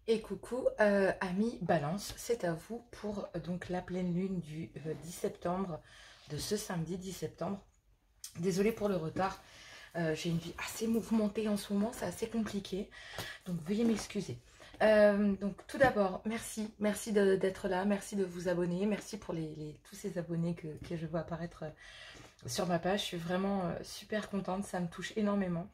Et coucou, amis Balance, c'est à vous pour donc la pleine lune du 10 septembre, de ce samedi 10 septembre. Désolée pour le retard, j'ai une vie assez mouvementée en ce moment, c'est assez compliqué, donc veuillez m'excuser. Donc tout d'abord, merci d'être là, merci de vous abonner, merci pour tous ces abonnés que je vois apparaître sur ma page. Je suis vraiment super contente, ça me touche énormément.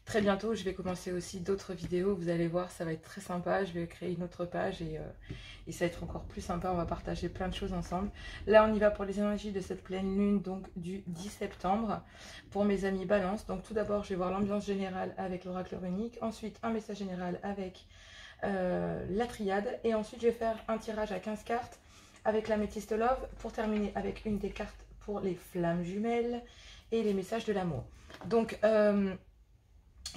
Très bientôt, je vais commencer aussi d'autres vidéos. Vous allez voir, ça va être très sympa. Je vais créer une autre page et ça va être encore plus sympa. On va partager plein de choses ensemble. Là, on y va pour les énergies de cette pleine lune, donc du 10 septembre, pour mes amis Balance. Donc tout d'abord, je vais voir l'ambiance générale avec l'oracle runique. Ensuite, un message général avec la triade. Et ensuite, je vais faire un tirage à 15 cartes avec l'améthyste love pour terminer avec une des cartes pour les flammes jumelles et les messages de l'amour. Donc,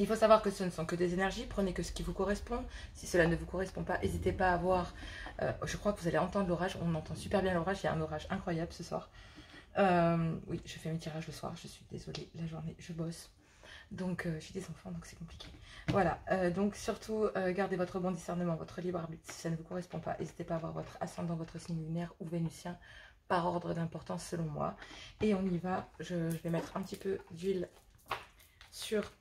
il faut savoir que ce ne sont que des énergies, prenez que ce qui vous correspond. Si cela ne vous correspond pas, n'hésitez pas à voir. Je crois que vous allez entendre l'orage, on entend super bien l'orage, il y a un orage incroyable ce soir. Oui, je fais mes tirages le soir, je suis désolée, la journée, je bosse. Donc, j'ai des enfants, donc c'est compliqué. Voilà, donc surtout, gardez votre bon discernement, votre libre arbitre. Si ça ne vous correspond pas, n'hésitez pas à voir votre ascendant, votre signe lunaire ou vénusien par ordre d'importance selon moi. Et on y va, je vais mettre un petit peu d'huile sur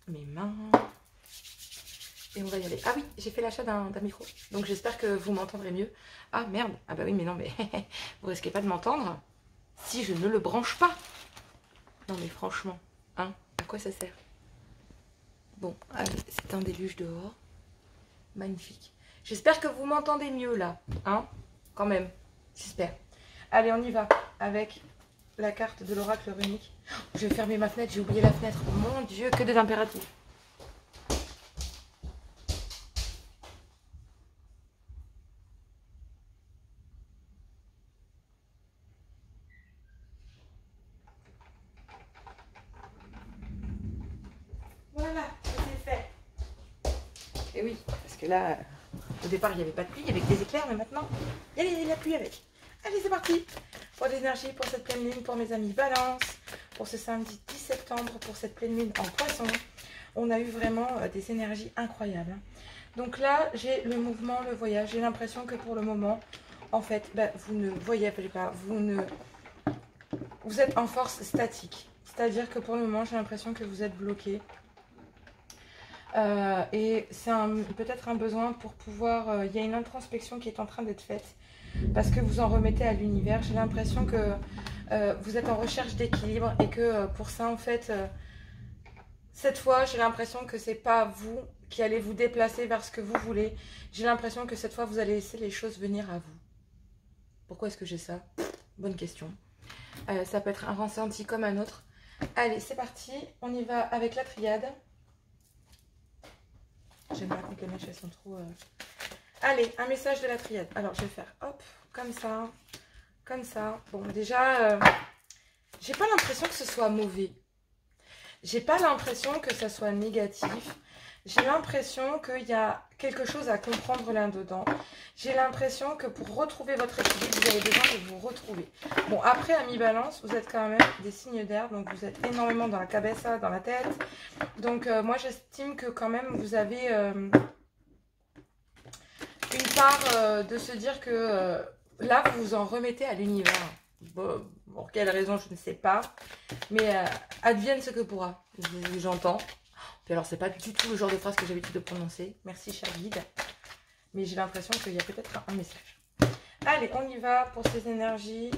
mes mains et on va y aller. Ah oui, j'ai fait l'achat d'un micro, donc j'espère que vous m'entendrez mieux. Ah merde, ah bah oui, mais non, mais vous risquez pas de m'entendre si je ne le branche pas. Non mais franchement, hein, à quoi ça sert? Bon, allez, c'est un déluge dehors, magnifique. J'espère que vous m'entendez mieux là, hein, quand même, j'espère. Allez, on y va avec la carte de l'oracle runique. Je vais fermer ma fenêtre, j'ai oublié la fenêtre. Mon Dieu, que des impératifs. Voilà, c'est fait. Et oui, parce que là, au départ, il n'y avait pas de pluie, il y avait que des éclairs, mais maintenant, il y a la pluie avec. Allez, c'est parti pour l'énergie, pour cette pleine lune, pour mes amis Balance, pour ce samedi 10 septembre, pour cette pleine lune en Poisson. On a eu vraiment des énergies incroyables. Donc là, j'ai le mouvement, le voyage. J'ai l'impression que pour le moment, en fait, bah, vous ne voyagez pas, vous êtes en force statique. C'est-à-dire que pour le moment, j'ai l'impression que vous êtes bloqué. Et c'est peut-être un besoin pour pouvoir... Il y a une introspection qui est en train d'être faite parce que vous en remettez à l'univers. J'ai l'impression que vous êtes en recherche d'équilibre et que pour ça, en fait, cette fois, j'ai l'impression que c'est pas vous qui allez vous déplacer vers ce que vous voulez. J'ai l'impression que cette fois, vous allez laisser les choses venir à vous. Pourquoi est-ce que j'ai ça? Bonne question. Ça peut être un ressenti comme un autre. Allez, c'est parti. On y va avec la triade. J'aime pas quand les mèches elles sont trop... Allez, un message de la triade. Alors, je vais faire hop, comme ça, comme ça. Bon, déjà, j'ai pas l'impression que ce soit mauvais. J'ai pas l'impression que ça soit négatif. J'ai l'impression qu'il y a quelque chose à comprendre là-dedans. J'ai l'impression que pour retrouver votre équilibre, vous avez besoin de vous retrouver. Bon, après, amis Balance, vous êtes quand même des signes d'air. Donc, vous êtes énormément dans la cabessa, dans la tête. Donc, moi, j'estime que quand même, vous avez une part de se dire que là, vous vous en remettez à l'univers. Bon, pour quelle raison, je ne sais pas. Mais advienne ce que pourra. J'entends. Puis alors, c'est pas du tout le genre de phrase que j'ai l'habitude de prononcer. Merci, cher guide. Mais j'ai l'impression qu'il y a peut-être un message. Allez, on y va pour ces énergies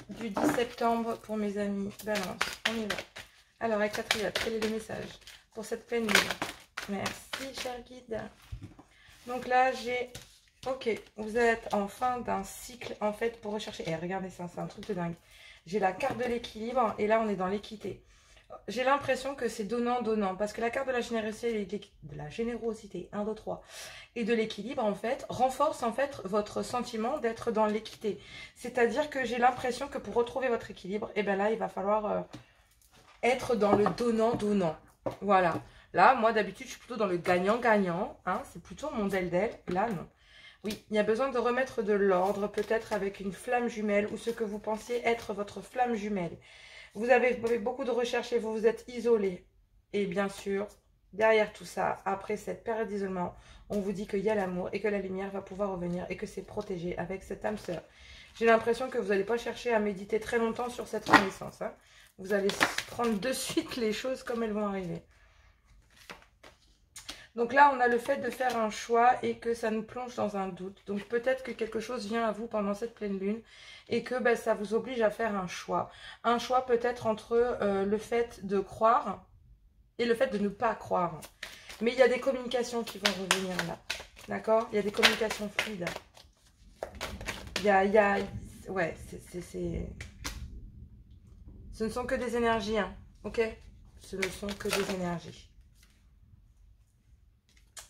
du 10 septembre pour mes amis Balance. On y va. Alors, avec la triade, quel est le message pour cette pleine lune? Merci, cher guide. Donc là, j'ai... Ok, vous êtes en fin d'un cycle, en fait, pour rechercher... Et regardez ça, c'est un truc de dingue. J'ai la carte de l'équilibre, et là, on est dans l'équité. J'ai l'impression que c'est donnant-donnant, parce que la carte de la générosité, 1, 2, 3, et de l'équilibre, en fait, renforce, en fait, votre sentiment d'être dans l'équité. C'est-à-dire que j'ai l'impression que pour retrouver votre équilibre, et bien là, il va falloir être dans le donnant-donnant. Voilà. Là, moi, d'habitude, je suis plutôt dans le gagnant-gagnant. Hein, c'est plutôt mon del-del. Là, non. Oui, il y a besoin de remettre de l'ordre, peut-être avec une flamme jumelle ou ce que vous pensiez être votre flamme jumelle. Vous avez beaucoup de recherches et vous vous êtes isolé. Et bien sûr, derrière tout ça, après cette période d'isolement, on vous dit qu'il y a l'amour et que la lumière va pouvoir revenir et que c'est protégé avec cette âme sœur. J'ai l'impression que vous n'allez pas chercher à méditer très longtemps sur cette renaissance. Hein. Vous allez prendre de suite les choses comme elles vont arriver. Donc là, on a le fait de faire un choix et que ça nous plonge dans un doute. Donc peut-être que quelque chose vient à vous pendant cette pleine lune et que ben, ça vous oblige à faire un choix. Un choix peut-être entre le fait de croire et le fait de ne pas croire. Mais il y a des communications qui vont revenir là. D'accord? Il y a des communications fluides. Ouais, ce ne sont que des énergies, hein. Ok? Ce ne sont que des énergies.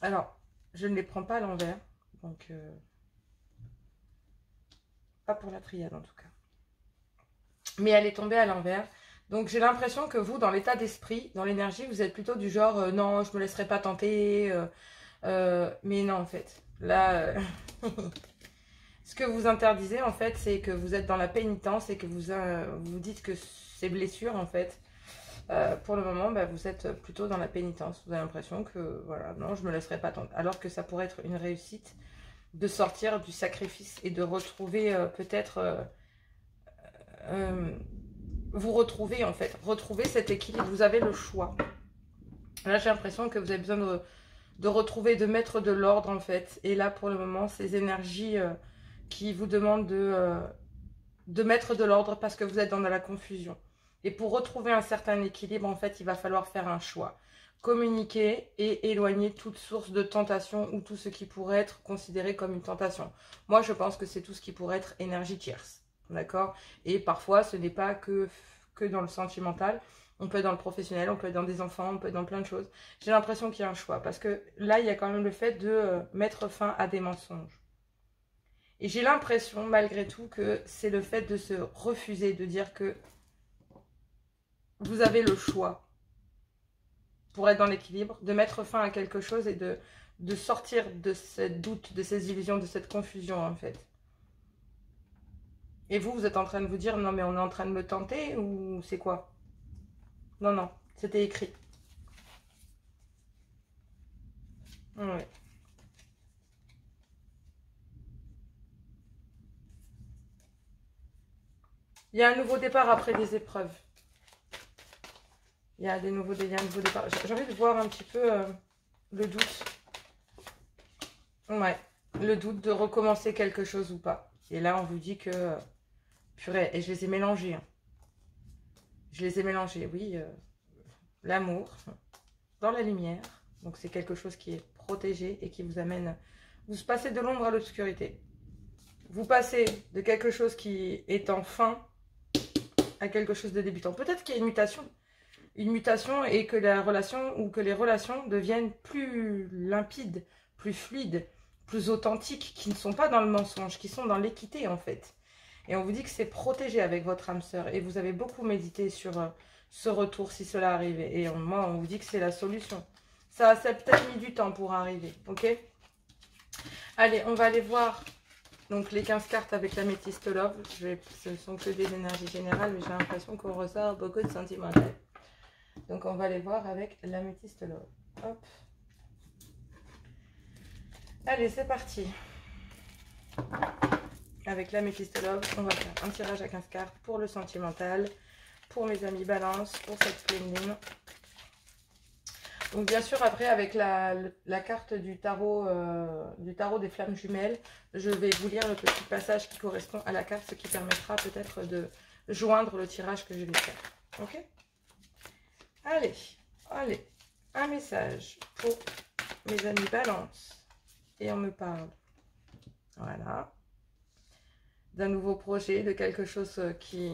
Alors, je ne les prends pas à l'envers. Donc, pas pour la triade en tout cas. Mais elle est tombée à l'envers. Donc, j'ai l'impression que vous, dans l'état d'esprit, dans l'énergie, vous êtes plutôt du genre non, je ne me laisserai pas tenter. Mais non, en fait. Là, ce que vous interdisez, en fait, c'est que vous êtes dans la pénitence et que vous dites que ces blessures, en fait, pour le moment, bah, vous êtes plutôt dans la pénitence. Vous avez l'impression que, voilà, non, je ne me laisserai pas tenter. Alors que ça pourrait être une réussite de sortir du sacrifice et de retrouver peut-être... vous retrouver, en fait. Retrouver cet équilibre. Vous avez le choix. Là, j'ai l'impression que vous avez besoin de retrouver, de mettre de l'ordre, en fait. Et là, pour le moment, ces énergies qui vous demandent de mettre de l'ordre parce que vous êtes dans la confusion. Et pour retrouver un certain équilibre, en fait, il va falloir faire un choix. Communiquer et éloigner toute source de tentation ou tout ce qui pourrait être considéré comme une tentation. Moi, je pense que c'est tout ce qui pourrait être énergie tierce. D'accord? Et parfois, ce n'est pas que dans le sentimental. On peut être dans le professionnel, on peut être dans des enfants, on peut être dans plein de choses. J'ai l'impression qu'il y a un choix. Parce que là, il y a quand même le fait de mettre fin à des mensonges. Et j'ai l'impression, malgré tout, que c'est le fait de se refuser, de dire que vous avez le choix pour être dans l'équilibre, de mettre fin à quelque chose et de sortir de ce doute, de ces illusions, de cette confusion, en fait. Et vous êtes en train de vous dire, non mais on est en train de me tenter ou c'est quoi? Non, non, c'était écrit. Ouais. Il y a un nouveau départ après des épreuves. Il y a un nouveau départ. J'ai envie de voir un petit peu le doute. Ouais, le doute de recommencer quelque chose ou pas. Et là, on vous dit que... purée, et je les ai mélangés. Hein. Je les ai mélangés, oui. L'amour, dans la lumière. Donc, c'est quelque chose qui est protégé et qui vous amène... Vous passez de l'ombre à l'obscurité. Vous passez de quelque chose qui est en fin à quelque chose de débutant. Peut-être qu'il y a une mutation. Une mutation et que la relation ou que les relations deviennent plus limpides, plus fluides, plus authentiques, qui ne sont pas dans le mensonge, qui sont dans l'équité en fait. Et on vous dit que c'est protégé avec votre âme sœur. Et vous avez beaucoup médité sur ce retour si cela arrive. Et moi, on vous dit que c'est la solution. Ça a peut-être mis du temps pour arriver, ok? Allez, on va aller voir donc les 15 cartes avec l'améthyste love. Ce ne sont que des énergies générales, mais j'ai l'impression qu'on ressort beaucoup de sentimental. Donc, on va les voir avec l'améthyste love. Hop. Allez, c'est parti. Avec l'améthyste love, on va faire un tirage à 15 cartes pour le sentimental, pour mes amis balance, pour cette pleine lune. Donc, bien sûr, après, avec la carte du tarot des flammes jumelles, je vais vous lire le petit passage qui correspond à la carte, ce qui permettra peut-être de joindre le tirage que je vais faire. Ok? Allez. Allez, un message pour mes amis balance. Et on me parle, voilà, d'un nouveau projet, de quelque chose qui...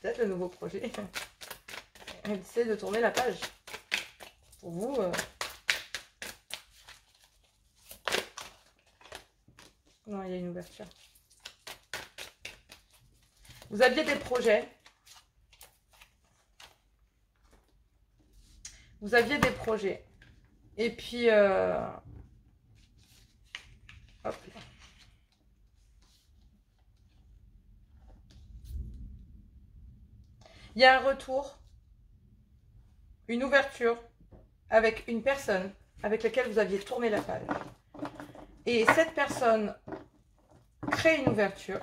Peut-être le nouveau projet. C'est de tourner la page. Pour vous... Non, il y a une ouverture. Vous aviez des projets. Vous aviez des projets. Et puis... hop là. Il y a un retour. Une ouverture. avec une personne avec laquelle vous aviez tourné la page. Et cette personne crée une ouverture.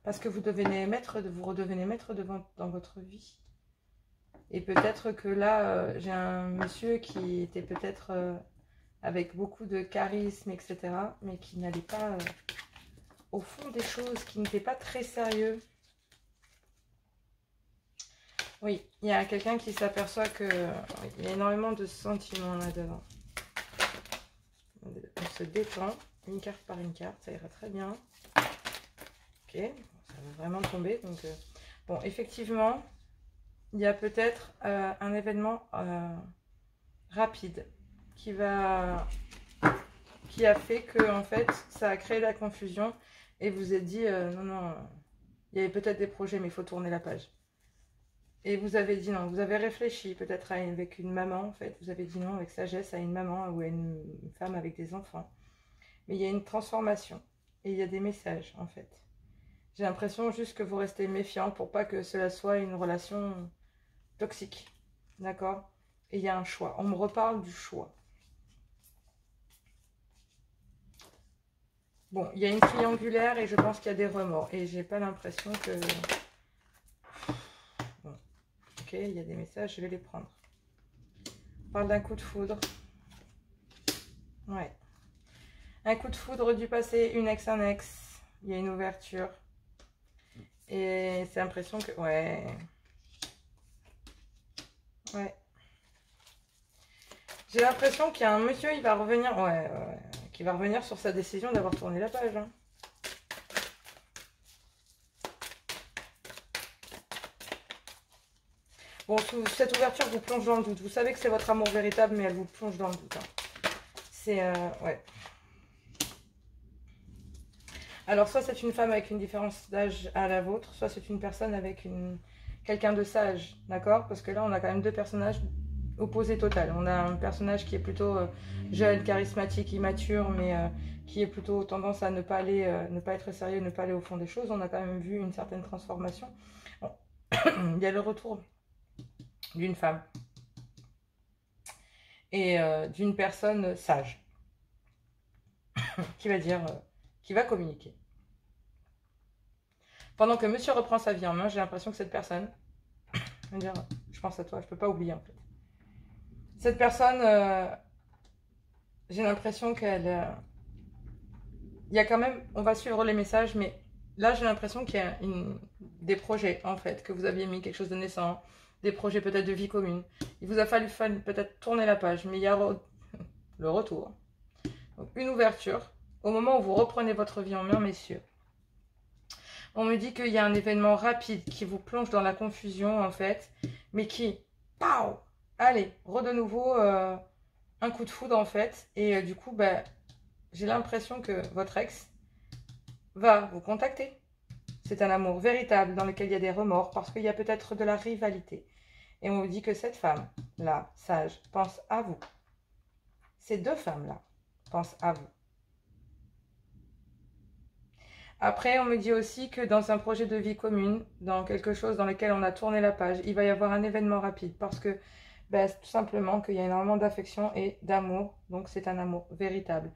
Parce que vous redevenez maître dans votre vie. Et peut-être que là, j'ai un monsieur qui était peut-être avec beaucoup de charisme, etc. Mais qui n'allait pas au fond des choses, qui n'était pas très sérieux. Oui, il y a quelqu'un qui s'aperçoit que il y a énormément de sentiments là-dedans. On se détend, une carte par une carte, ça ira très bien. Ok, ça va vraiment tomber. Donc, bon, effectivement, il y a peut-être un événement rapide qui a fait que, en fait, ça a créé la confusion et vous êtes dit, non, non, il y avait peut-être des projets, mais il faut tourner la page. Et vous avez dit non, vous avez réfléchi peut-être avec une maman, en fait. Vous avez dit non avec sagesse à une maman ou à une femme avec des enfants. Mais il y a une transformation et il y a des messages, en fait. J'ai l'impression juste que vous restez méfiant pour pas que cela soit une relation toxique. D'accord? Et il y a un choix. On me reparle du choix. Bon, il y a une triangulaire et je pense qu'il y a des remords. Et j'ai pas l'impression que... Bon. Ok, il y a des messages, je vais les prendre. On parle d'un coup de foudre. Ouais. Un coup de foudre du passé, une ex, un ex. Il y a une ouverture. Et c'est l'impression que... Ouais. Ouais. J'ai l'impression qu'il y a un monsieur, il va revenir... Ouais, qui va revenir sur sa décision d'avoir tourné la page. Hein. Bon, cette ouverture vous plonge dans le doute. Vous savez que c'est votre amour véritable, mais elle vous plonge dans le doute. Hein. C'est... ouais. Alors, soit c'est une femme avec une différence d'âge à la vôtre, soit c'est une personne avec quelqu'un de sage, d'accord? Parce que là, on a quand même deux personnages opposés total. On a un personnage qui est plutôt jeune, charismatique, immature, mais qui est plutôt tendance à ne pas être sérieux, ne pas aller au fond des choses. On a quand même vu une certaine transformation. Bon. Il y a le retour d'une femme et d'une personne sage qui va dire... qui va communiquer. Pendant que monsieur reprend sa vie en main, j'ai l'impression que cette personne, je veux dire, je pense à toi, je peux pas oublier en fait. Cette personne, j'ai l'impression qu'elle... il y a quand même, on va suivre les messages, mais là j'ai l'impression qu'il y a des projets en fait, que vous aviez mis quelque chose de naissant, des projets peut-être de vie commune. Il vous a fallu peut-être tourner la page, mais il y a le retour. Donc, une ouverture. Au moment où vous reprenez votre vie en main, messieurs, on me dit qu'il y a un événement rapide qui vous plonge dans la confusion, en fait, mais qui, pow, allez, de nouveau un coup de foudre, en fait. Et du coup, bah, j'ai l'impression que votre ex va vous contacter. C'est un amour véritable dans lequel il y a des remords, parce qu'il y a peut-être de la rivalité. Et on me dit que cette femme-là, sage, pense à vous. Ces deux femmes-là pensent à vous. Après, on me dit aussi que dans un projet de vie commune, dans quelque chose dans lequel on a tourné la page, il va y avoir un événement rapide parce que, ben, tout simplement, qu'il y a énormément d'affection et d'amour. Donc, c'est un amour véritable.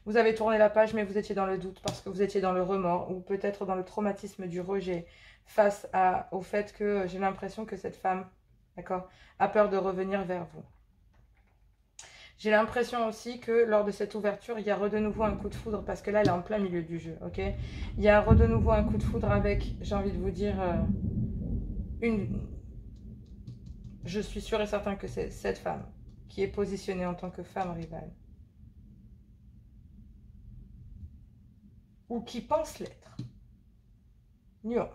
Vous avez tourné la page, mais vous étiez dans le doute parce que vous étiez dans le remords ou peut-être dans le traumatisme du rejet face au fait que j'ai l'impression que cette femme, d'accord, a peur de revenir vers vous. J'ai l'impression aussi que lors de cette ouverture, il y a de nouveau un coup de foudre, parce que là, elle est en plein milieu du jeu, ok? Il y a de nouveau un coup de foudre avec, j'ai envie de vous dire, je suis sûre et certain que c'est cette femme qui est positionnée en tant que femme rivale. Ou qui pense l'être. Nuance.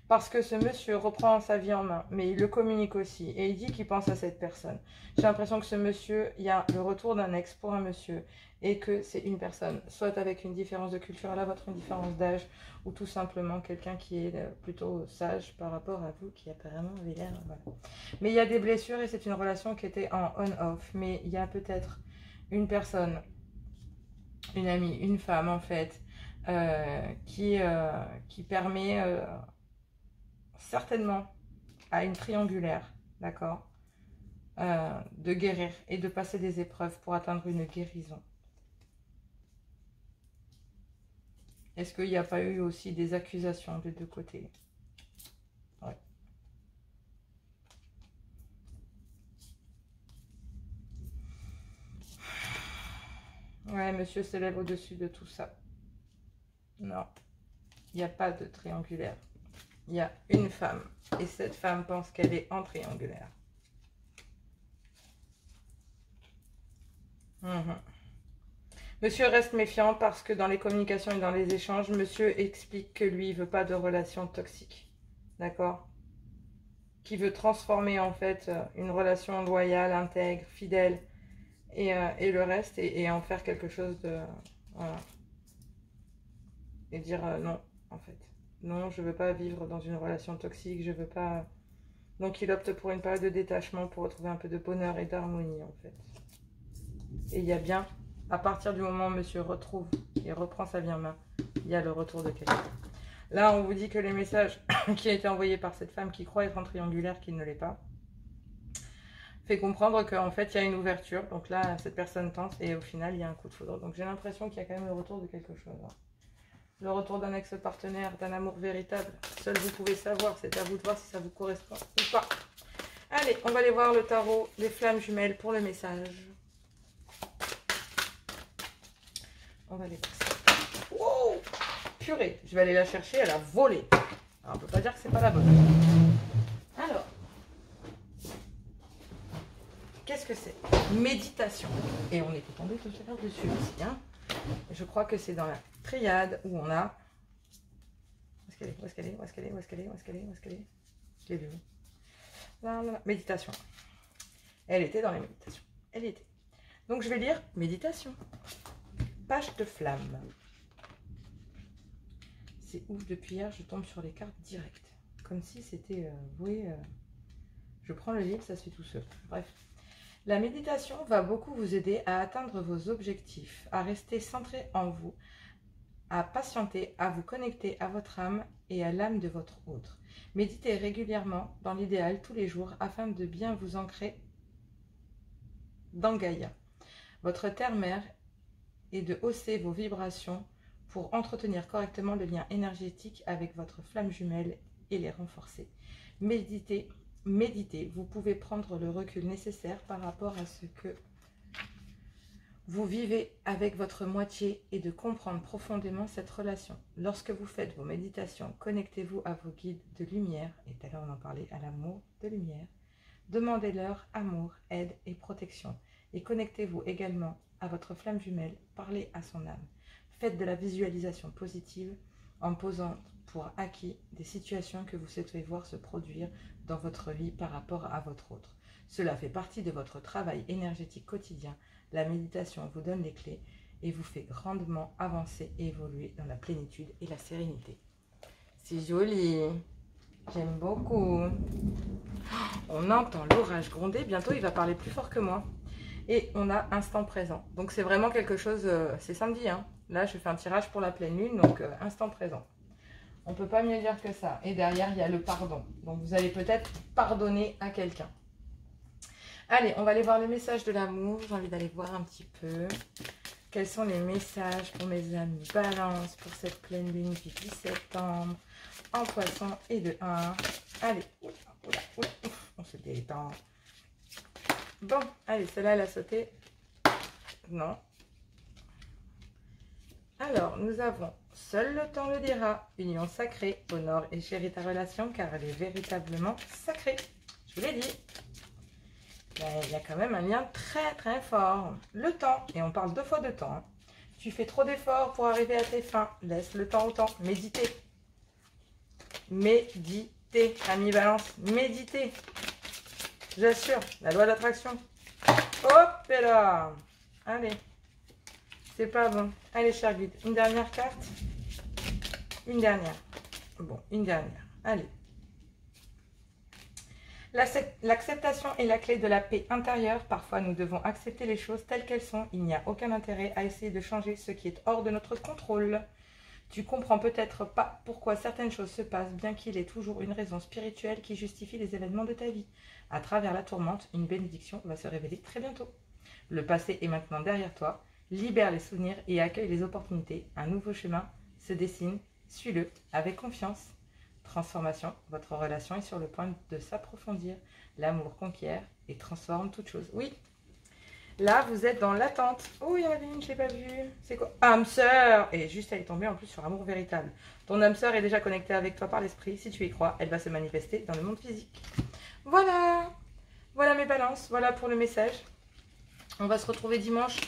Parce que ce monsieur reprend sa vie en main, mais il le communique aussi. Et il dit qu'il pense à cette personne. J'ai l'impression que ce monsieur, il y a le retour d'un ex pour un monsieur. Et que c'est une personne, soit avec une différence de culture à la vôtre, une différence d'âge, ou tout simplement quelqu'un qui est plutôt sage par rapport à vous, qui apparemment avait l'air... Voilà. Mais il y a des blessures et c'est une relation qui était en on-off. Mais il y a peut-être une personne, une amie, une femme en fait, qui permet... certainement à une triangulaire d'accord, de guérir et de passer des épreuves pour atteindre une guérison. Est-ce qu'il n'y a pas eu aussi des accusations des deux côtés? Ouais. Ouais, monsieur s'élève au-dessus de tout ça. Non, il n'y a pas de triangulaire. Il y a une femme. Et cette femme pense qu'elle est en triangulaire. Monsieur reste méfiant parce que dans les communications et dans les échanges, monsieur explique que lui, il ne veut pas de relation toxique. D'accord? Qui veut transformer en fait une relation loyale, intègre, fidèle et le reste et en faire quelque chose de... Voilà. Et dire non, en fait. Non, je ne veux pas vivre dans une relation toxique, je veux pas... Donc il opte pour une période de détachement pour retrouver un peu de bonheur et d'harmonie en fait. Et il y a bien, à partir du moment où monsieur retrouve et reprend sa vie en main, il y a le retour de quelqu'un. Là, on vous dit que les messages qui ont été envoyés par cette femme qui croit être en triangulaire, qui ne l'est pas, fait comprendre qu'en fait, il y a une ouverture. Donc là, cette personne tente et au final, il y a un coup de foudre. Donc j'ai l'impression qu'il y a quand même le retour de quelque chose. Le retour d'un ex-partenaire, d'un amour véritable. Seul vous pouvez savoir, c'est à vous de voir si ça vous correspond ou pas. Allez, on va aller voir le tarot, les flammes jumelles pour le message. On va aller voir ça. Wow! Purée, je vais aller la chercher, elle a volé. Alors, on ne peut pas dire que c'est pas la bonne. Alors, qu'est-ce que c'est? Méditation. Et on était tombé tout à l'heure dessus aussi. Hein. Je crois que c'est dans la triade où on a... Où est-ce qu'elle est? Où est-ce qu'elle est? Où est-ce qu'elle est? Où est-ce qu'elle est? Où est-ce qu'elle est? Où est-ce qu'elle est? Je l'ai vu. Là, là, là. Méditation. Elle était dans les méditations. Elle y était. Donc, je vais lire méditation. Page de flamme. C'est ouf, depuis hier, je tombe sur les cartes directes. Comme si c'était voué. Je prends le livre, ça se fait tout seul. Bref. La méditation va beaucoup vous aider à atteindre vos objectifs, à rester centré en vous, à patienter, à vous connecter à votre âme et à l'âme de votre autre. Méditez régulièrement, dans l'idéal, tous les jours, afin de bien vous ancrer dans Gaïa, votre terre-mère, et de hausser vos vibrations pour entretenir correctement le lien énergétique avec votre flamme jumelle et les renforcer. Méditez, vous pouvez prendre le recul nécessaire par rapport à ce que vous vivez avec votre moitié et de comprendre profondément cette relation. Lorsque vous faites vos méditations, connectez-vous à vos guides de lumière, et tout à l'heure on en parlait, à l'amour de lumière. Demandez-leur amour, aide et protection. Et connectez-vous également à votre flamme jumelle, parlez à son âme. Faites de la visualisation positive en posant pour acquis des situations que vous souhaitez voir se produire dans votre vie par rapport à votre autre. Cela fait partie de votre travail énergétique quotidien. La méditation vous donne les clés et vous fait grandement avancer et évoluer dans la plénitude et la sérénité. C'est joli, j'aime beaucoup. On entend l'orage gronder, bientôt il va parler plus fort que moi. Et on a instant présent. Donc c'est vraiment quelque chose, c'est samedi. Hein. Là je fais un tirage pour la pleine lune, donc instant présent. On ne peut pas mieux dire que ça. Et derrière il y a le pardon. Donc vous allez peut-être pardonner à quelqu'un. Allez, on va aller voir les messages de l'amour. J'ai envie d'aller voir un petit peu. Quels sont les messages pour mes amis Balance pour cette pleine lune du 10 septembre en poisson et de 1. Allez, oula, oula, oula, on se détend. Bon, allez, celle-là, elle a sauté. Non. Alors, nous avons seul le temps le dira, union sacrée, honore et chéris ta relation car elle est véritablement sacrée. Je vous l'ai dit. Il y a quand même un lien très très fort. Le temps, et on parle 2 fois de temps. Hein. Tu fais trop d'efforts pour arriver à tes fins. Laisse le temps au temps. Méditez. Méditez, ami Balance. Méditez. J'assure, la loi d'attraction. Hop là. Allez. C'est pas bon. Allez, cher guide. Une dernière carte. Une dernière. Bon, une dernière. Allez. L'acceptation est la clé de la paix intérieure. Parfois, nous devons accepter les choses telles qu'elles sont. Il n'y a aucun intérêt à essayer de changer ce qui est hors de notre contrôle. Tu comprends peut-être pas pourquoi certaines choses se passent, bien qu'il y ait toujours une raison spirituelle qui justifie les événements de ta vie. À travers la tourmente, une bénédiction va se révéler très bientôt. Le passé est maintenant derrière toi. Libère les souvenirs et accueille les opportunités. Un nouveau chemin se dessine. Suis-le avec confiance. Transformation, votre relation est sur le point de s'approfondir. L'amour conquiert et transforme toute chose. Oui, là vous êtes dans l'attente. Oh, il y en avait une, je ne l'ai pas vue. C'est quoi? Âme sœur. Et juste, elle est tombée en plus sur amour véritable. Ton âme sœur est déjà connectée avec toi par l'esprit. Si tu y crois, elle va se manifester dans le monde physique. Voilà. Voilà mes balances. Voilà pour le message. On va se retrouver dimanche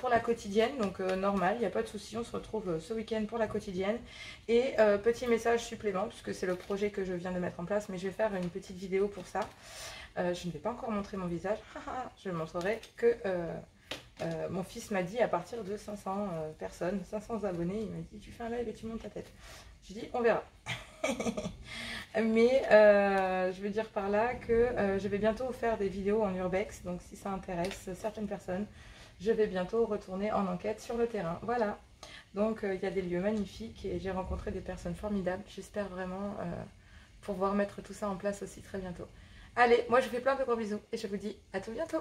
pour la quotidienne, donc normal, il n'y a pas de souci, on se retrouve ce week-end pour la quotidienne. Et petit message supplément, puisque c'est le projet que je viens de mettre en place, mais je vais faire une petite vidéo pour ça. Je ne vais pas encore montrer mon visage, je montrerai que mon fils m'a dit à partir de 500 personnes, 500 abonnés, il m'a dit tu fais un live et tu montes ta tête. J'ai dit on verra. Mais je veux dire par là que je vais bientôt faire des vidéos en urbex, donc si ça intéresse certaines personnes, je vais bientôt retourner en enquête sur le terrain. Voilà, donc il y a des lieux magnifiques et j'ai rencontré des personnes formidables. J'espère vraiment pouvoir mettre tout ça en place aussi très bientôt. Allez, moi je vous fais plein de gros bisous et je vous dis à tout bientôt.